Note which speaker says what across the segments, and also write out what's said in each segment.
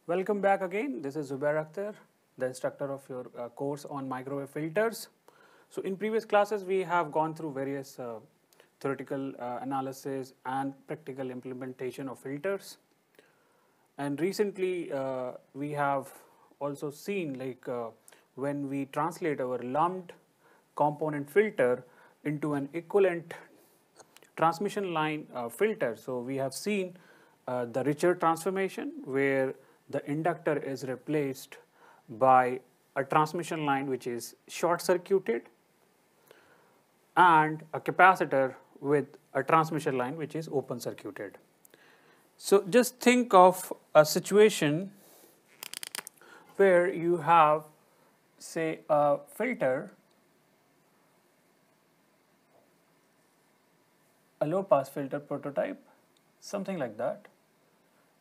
Speaker 1: Welcome back again. This is Zubair Akhtar, the instructor of your course on microwave filters. So in previous classes, we have gone through various theoretical analysis and practical implementation of filters. And recently, we have also seen when we translate our lumped component filter into an equivalent transmission line filter. So we have seen the Richard transformation where the inductor is replaced by a transmission line which is short circuited and a capacitor with a transmission line which is open circuited. So just think of a situation where you have, say, a filter, a low pass filter prototype, something like that,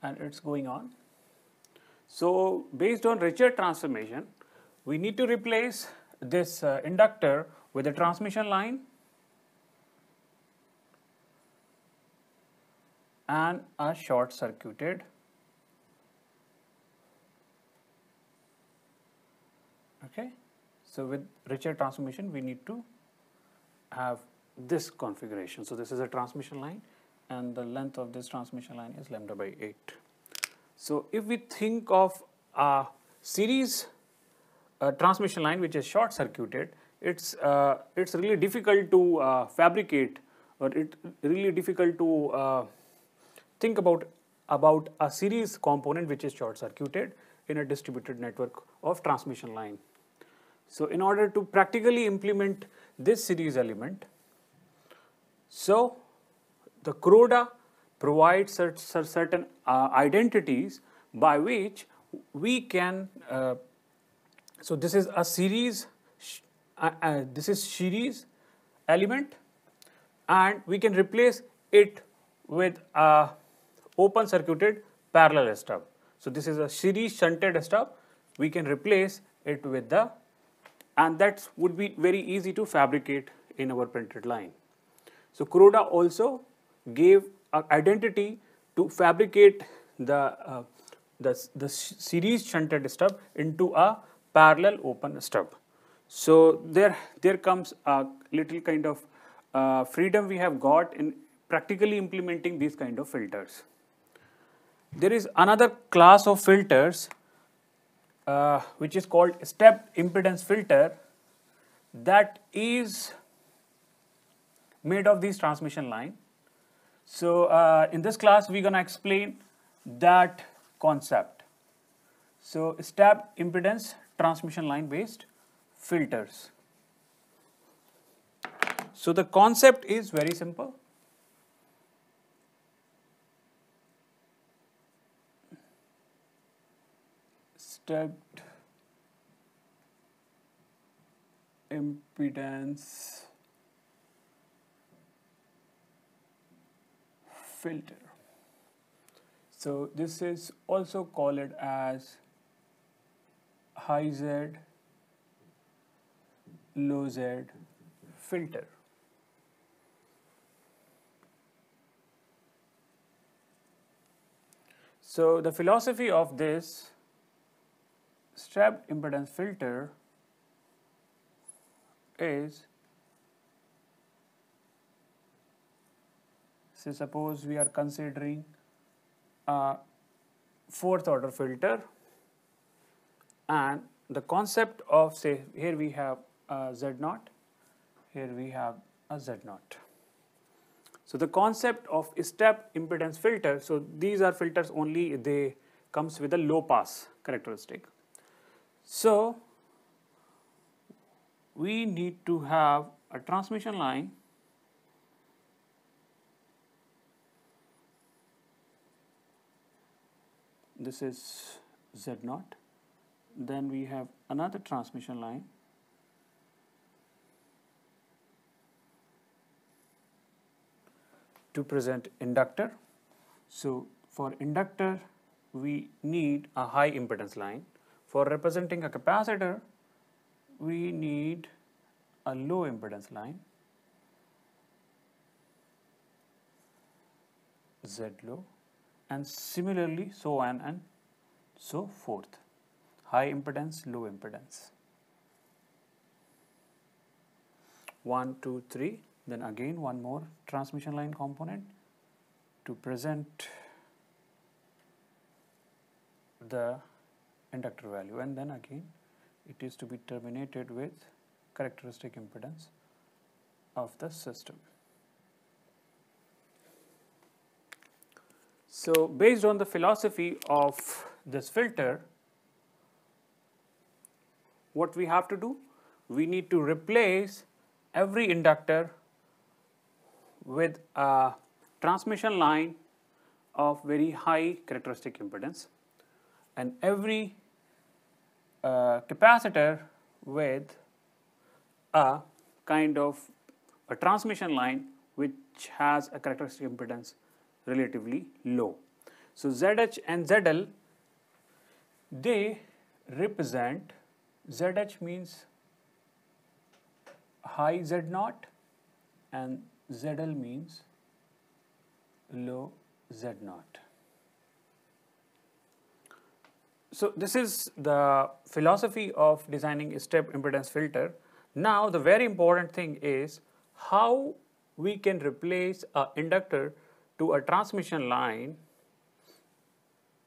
Speaker 1: and it's going on. So based on Richard transformation, we need to replace this inductor with a transmission line and a short circuited okay. So with Richard transformation, we need to have this configuration. So this is a transmission line and the length of this transmission line is lambda by 8. So if we think of a series transmission line which is short circuited, it's really difficult to fabricate, or it's really difficult to think about a series component which is short circuited in a distributed network of transmission line. So in order to practically implement this series element, so the CRODA provides certain identities by which we can, so this is a series, this is series element, and we can replace it with a open circuited parallel stub. So this is a series shunted stub, we can replace it with the, and that would be very easy to fabricate in our printed line. So CRODA also gave an identity to fabricate the series shunted stub into a parallel open stub. So there comes a little kind of freedom we have got in practically implementing these kind of filters. There is another class of filters which is called stepped impedance filter, that is made of this transmission line. So in this class, we're going to explain that concept. So stepped impedance transmission line based filters. So the concept is very simple. Stepped impedance filter. So this is also called as high Z, low Z filter. So the philosophy of this stepped impedance filter is, say suppose we are considering a fourth order filter, and the concept of, say, here we have a Z0, here we have a Z0. So the concept of stepped impedance filter, so these are filters only, they comes with a low pass characteristic. So we need to have a transmission line this is Z0, then we have another transmission line to present inductor. So for inductor, we need a high impedance line. For representing a capacitor, we need a low impedance line, Z low, and similarly so on and So fourth, high impedance, low impedance. 1, 2, 3. Then again one more transmission line component to present the inductor value, and then again it is to be terminated with characteristic impedance of the system. So based on the philosophy of this filter, what we have to do, we need to replace every inductor with a transmission line of very high characteristic impedance, and every capacitor with a kind of a transmission line which has a characteristic impedance relatively low. So ZH and ZL, they represent, ZH means high Z0 and ZL means low Z0. So this is the philosophy of designing a step impedance filter. Now the very important thing is how we can replace an inductor to a transmission line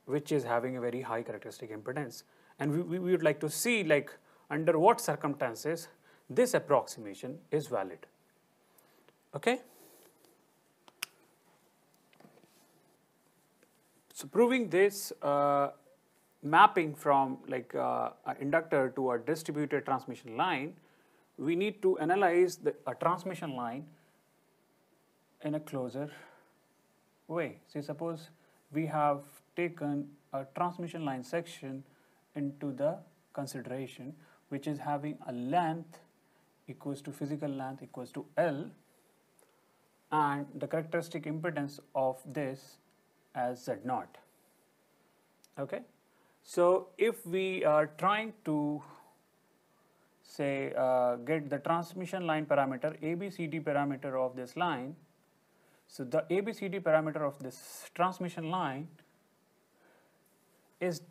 Speaker 1: which is having a very high characteristic impedance, and we would like to see like under what circumstances this approximation is valid. Okay. So proving this mapping from like an inductor to a distributed transmission line, we need to analyze a transmission line in a closer way. So suppose we have taken a transmission line section into the consideration which is having a length equals to physical length equals to L, and the characteristic impedance of this as Z0. Okay. So if we are trying to say get the transmission line parameter, ABCD parameter of this line, so the ABCD parameter of this transmission line is,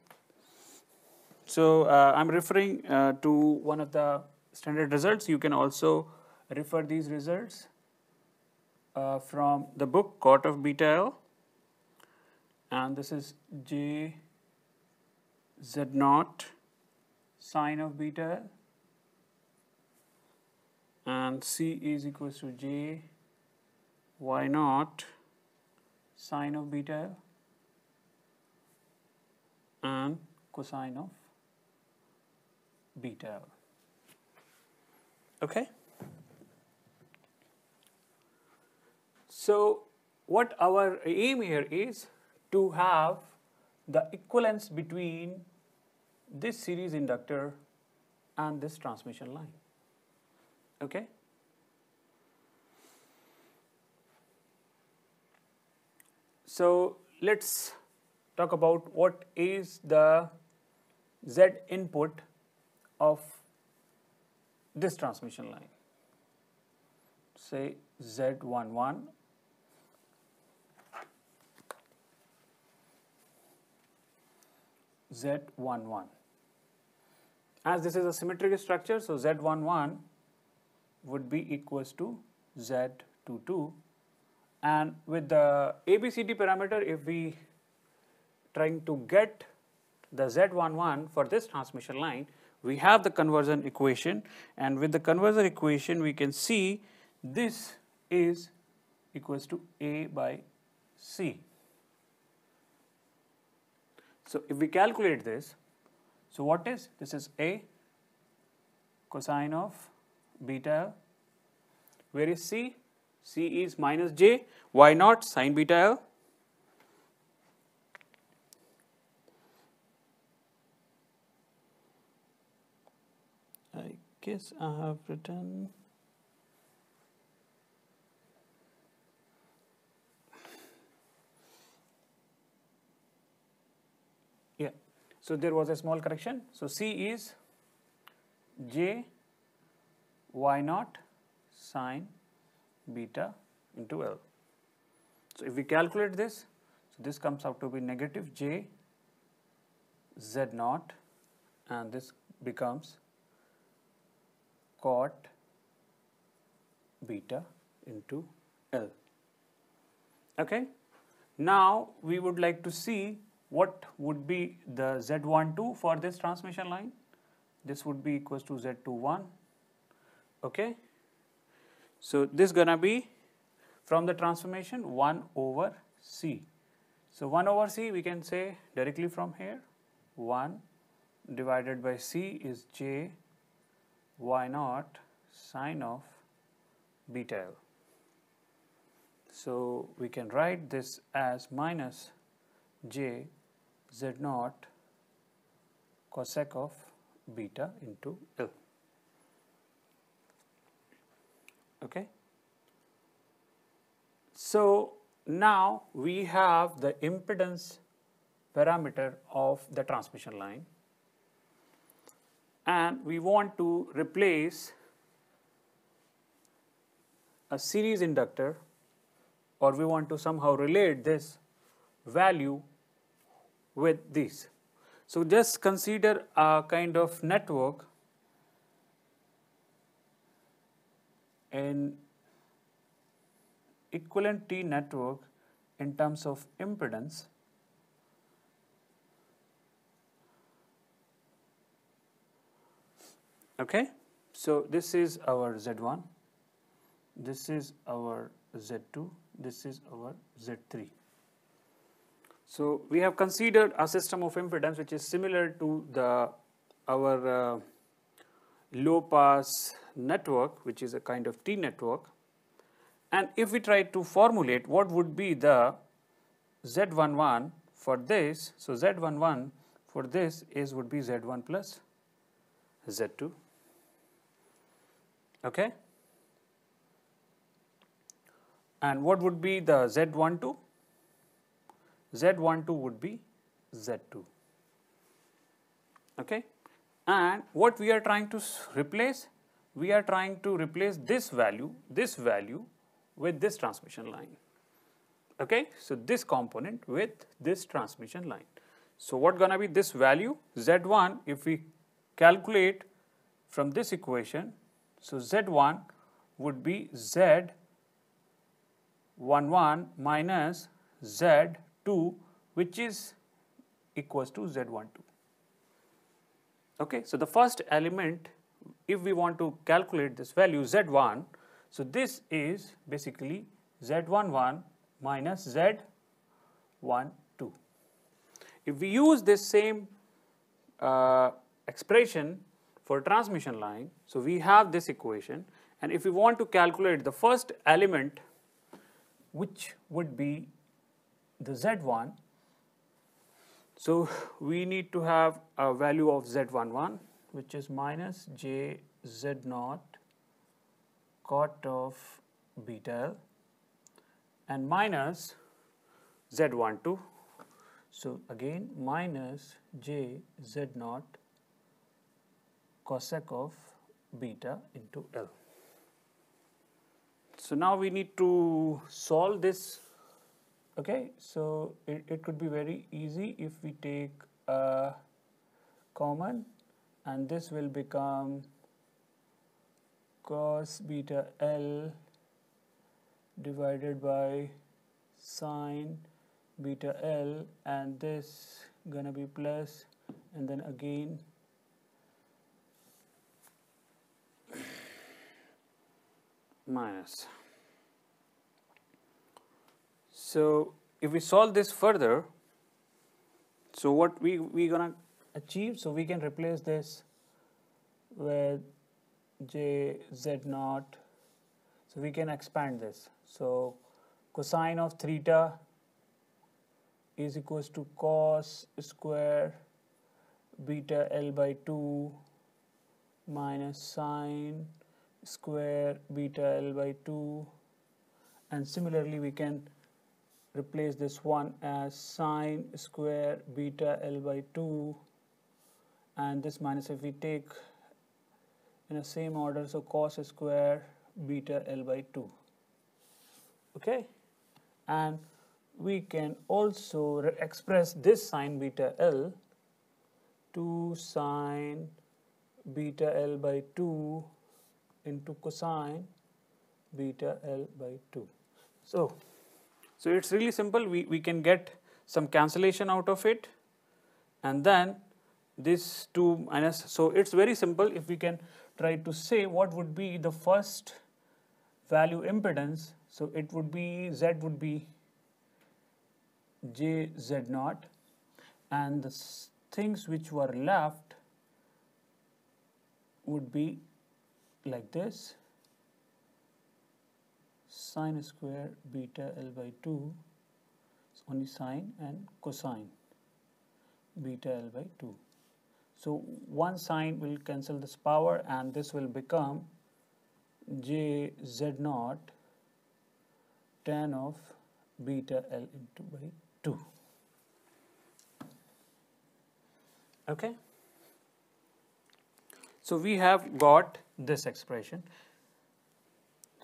Speaker 1: so I'm referring to one of the standard results. You can also refer these results from the book Cot of Beta L, and this is J Z0 sine of beta L, and C is equals to J Y0 sine of beta L and cosine of beta L. Okay. So what our aim here is to have the equivalence between this series inductor and this transmission line. Okay. So let's talk about what is the Z input of this transmission line. Say Z11, Z11. As this is a symmetric structure, so Z11 would be equals to Z22, and with the ABCD parameter, if we trying to get the Z11 for this transmission line, we have the conversion equation, and with the conversion equation we can see this is equals to A by C. So if we calculate this, so what is this? Is A cosine of beta L. Where is C? C is minus J Y0 sine beta L. I guess I have written so there was a small correction. So C is J Y0 sine beta into L. So if we calculate this, so this comes out to be negative J Z naught, and this becomes cot beta into L. Okay. Now we would like to see what would be the Z12 for this transmission line. This would be equals to Z21. Okay. So this gonna be from the transformation 1 over C. So 1 over C we can say directly from here, 1 divided by C is J Y naught sine of beta L. So we can write this as minus J Z naught cosec of beta into L. Okay. So now we have the impedance parameter of the transmission line, and we want to replace a series inductor, or we want to somehow relate this value with this. So just consider a kind of network in equivalent T network in terms of impedance. Okay, so this is our Z1, this is our Z2, this is our Z3. So we have considered a system of impedance which is similar to our low pass network, which is a kind of T network. And if we try to formulate what would be the Z11 for this, so Z11 for this would be Z1 plus Z2. Okay. And what would be the Z12? Z12 would be Z2. Okay. And what we are trying to replace? We are trying to replace this value with this transmission line. Okay. So this component with this transmission line. So what gonna be this value? Z1, if we calculate from this equation, so Z1 would be Z11 minus Z2, which is equals to Z12. Okay, so the first element, if we want to calculate this value Z1, so this is basically Z11 minus Z12. If we use this same expression for transmission line, so we have this equation, and if we want to calculate the first element, which would be the Z1, so we need to have a value of Z11, which is minus J Z naught cot of beta L, and minus Z12, so again minus J Z naught cosec of beta into L. So now we need to solve this. Okay, so it could be very easy if we take a common, and this will become cos beta L divided by sine beta L, and this gonna be plus, and then again minus. So if we solve this further, so what we gonna achieve, so we can replace this with J Z naught, so we can expand this. So cosine of theta is equals to cos square beta L by 2 minus sine square beta L by 2, and similarly we can replace this one as sine square beta L by 2, and this minus if we take in the same order, so cos square beta L by 2. Okay, and we can also express this sine beta L 2 sine beta L by 2 into cosine beta L by 2. So it's really simple. We can get some cancellation out of it, and then this 2 minus, so it's very simple. If we can try to say what would be the first value impedance, so it would be, Z would be J Z naught, and the things which were left would be like this: sine square beta L by 2, it's only sine, and cosine beta L by 2. So one sine will cancel this power, and this will become J Z naught tan of beta L into by 2. Okay. So we have got this expression.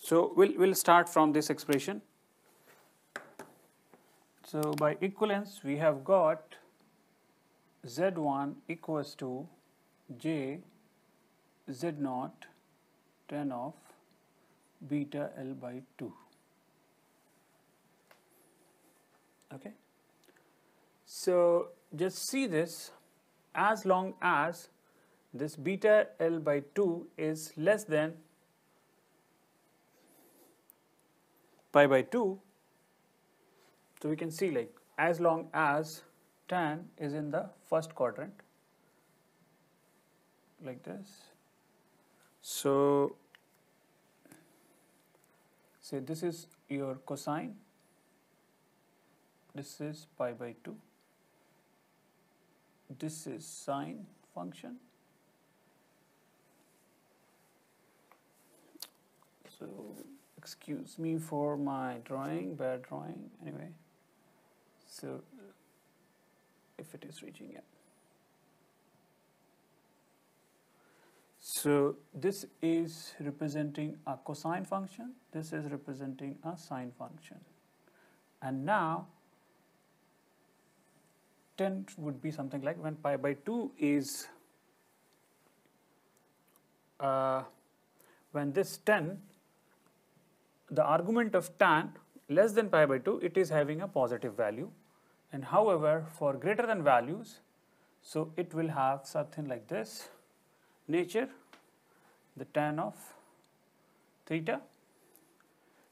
Speaker 1: So we'll start from this expression. So by equivalence, we have got Z1 equals to J Z naught tan of beta L by 2. Okay. So just see this, as long as this beta L by 2 is less than pi by 2, so we can see, like, as long as tan is in the first quadrant, like this. So say this is your cosine, this is pi by 2, this is sine function. So excuse me for my drawing, bad drawing, anyway. So if it is reaching it. So this is representing a cosine function, this is representing a sine function. And now tan would be something like, when pi by 2 is, when this tan, the argument of tan less than pi by 2, it is having a positive value. And however, for greater than values, so it will have something like this nature, the tan of theta.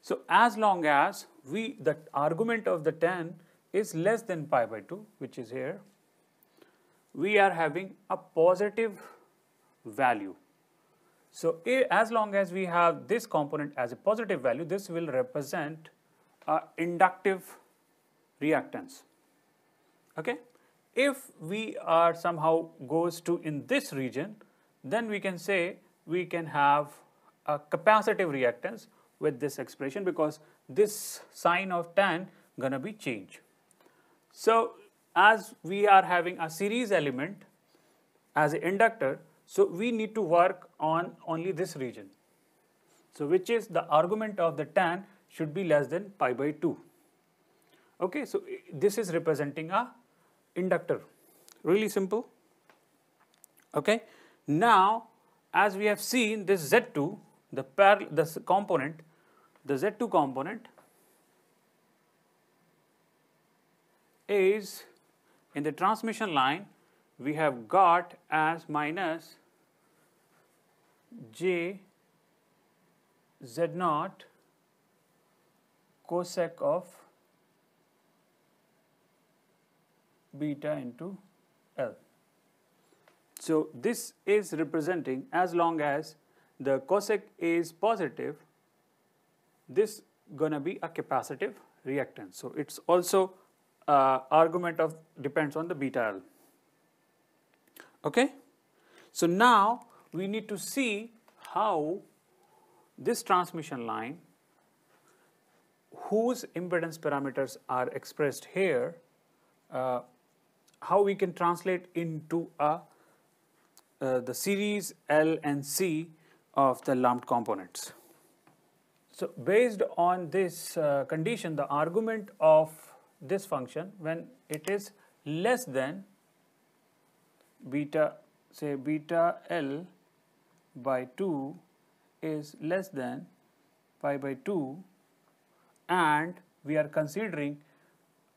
Speaker 1: So as long as the argument of the tan is less than pi by 2, which is here, we are having a positive value. So as long as we have this component as a positive value, this will represent a inductive reactance. Okay. If we are somehow goes to in this region, then we can say we can have a capacitive reactance with this expression, because this sign of tan gonna be changed. So as we are having a series element as an inductor, so we need to work on only this region. So which is the argument of the tan should be less than pi by 2. Okay, so this is representing a inductor. Really simple. Okay. Now as we have seen, this Z2, the component, the Z2 component is in the transmission line, we have got as minus J Z naught cosec of beta into L. So this is representing, as long as the cosec is positive, this gonna be a capacitive reactance. So it's also argument of depends on the beta L. Okay. So now we need to see how this transmission line, whose impedance parameters are expressed here, how we can translate into the series L and C of the lumped components. So based on this condition, the argument of this function, when it is less than beta, say beta L by 2 is less than pi by 2, and we are considering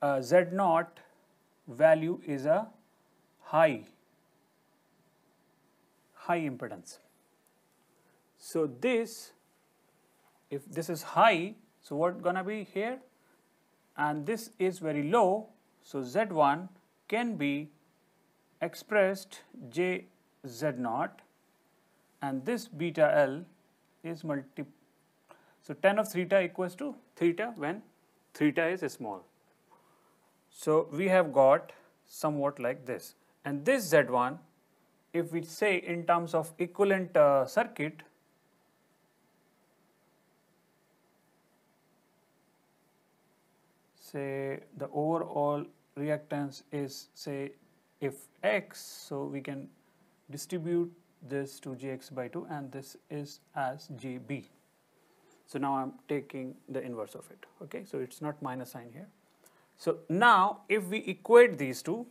Speaker 1: Z0 value is a high impedance. So this, if this is high, so what gonna be here, and this is very low, so Z1 can be expressed J Z0, and this beta L is so tan of theta equals to theta when theta is small. So we have got somewhat like this, and this Z1, if we say in terms of equivalent circuit, say the overall reactance is, say, if X, so we can distribute this to Jx by 2, and this is as Jb. So now I'm taking the inverse of it, okay, so it's not minus sign here. So now if we equate these two,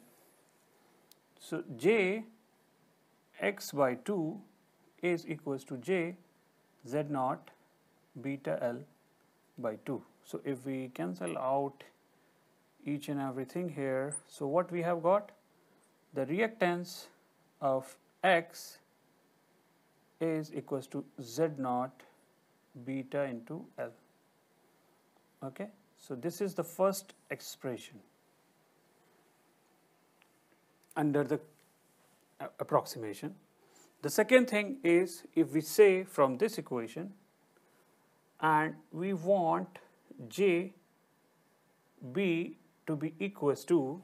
Speaker 1: so J x by 2 is equals to J Z0 beta L by 2. So if we cancel out each and everything here, so what we have got, the reactance of X is equals to Z0 beta into L. Okay, so this is the first expression under the approximation. The second thing is, if we say from this equation and we want J B to be equals to,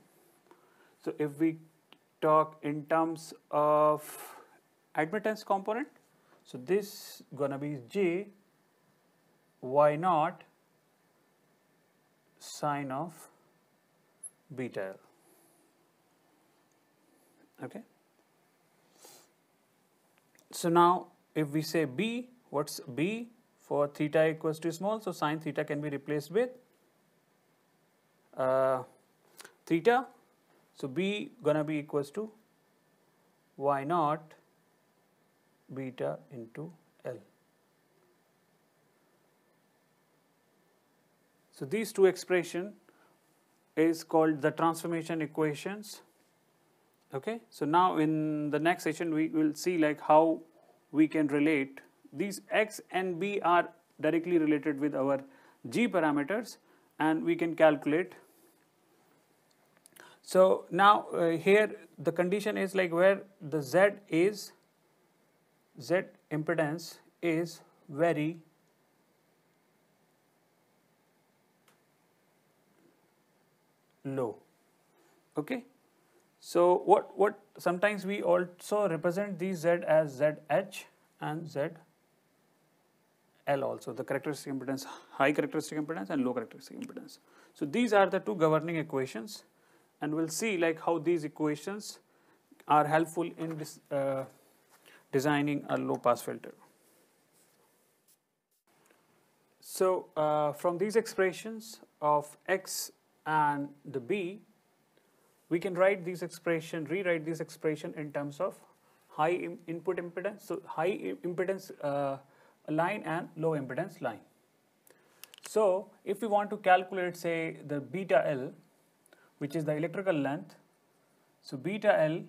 Speaker 1: so if we talk in terms of admittance component, so this gonna be J Y naught sine of beta L. Okay. So now if we say B, what's B for theta equals to small, so sine theta can be replaced with theta, so B gonna be equals to Y naught beta into L. So these two expression is called the transformation equations. Okay, so now in the next session we will see like how we can relate these X and B are directly related with our G parameters, and we can calculate. So now here the condition is like where the Z impedance is very low. Okay, so what sometimes we also represent these Z as ZH and ZL also, the characteristic impedance, high characteristic impedance and low characteristic impedance. So these are the two governing equations, and we'll see like how these equations are helpful in this, designing a low pass filter. So from these expressions of X and the B, we can write these expression, rewrite this expression in terms of high input impedance, so high impedance line and low impedance line. So if we want to calculate, say, the beta L, which is the electrical length, so beta L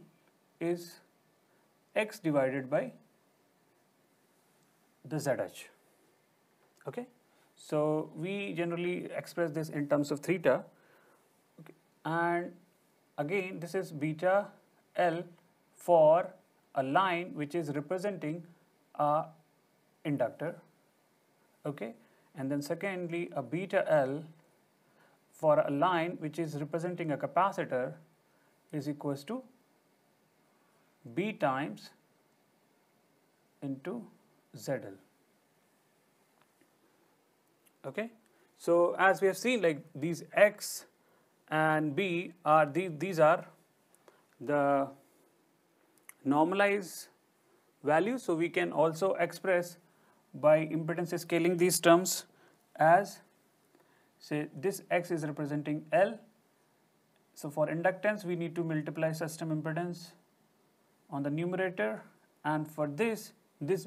Speaker 1: is X divided by the ZH. Okay, so we generally express this in terms of theta. Okay, and again this is beta L for a line which is representing a inductor. Okay, and then secondly a beta L for a line which is representing a capacitor is equals to B times into ZL. Okay, so as we have seen, like these X and B are these are the normalized values, so we can also express by impedance scaling these terms as, say, this X is representing L, so for inductance we need to multiply system impedance on the numerator, and for this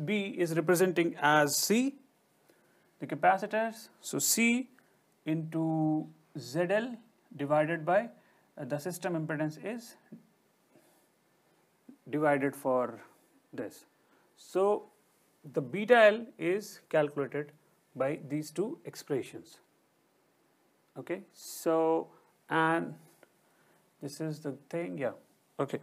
Speaker 1: B is representing as C, the capacitors. So C into ZL divided by the system impedance is divided for this. So the beta L is calculated by these two expressions. Okay, so and this is the thing, yeah, okay.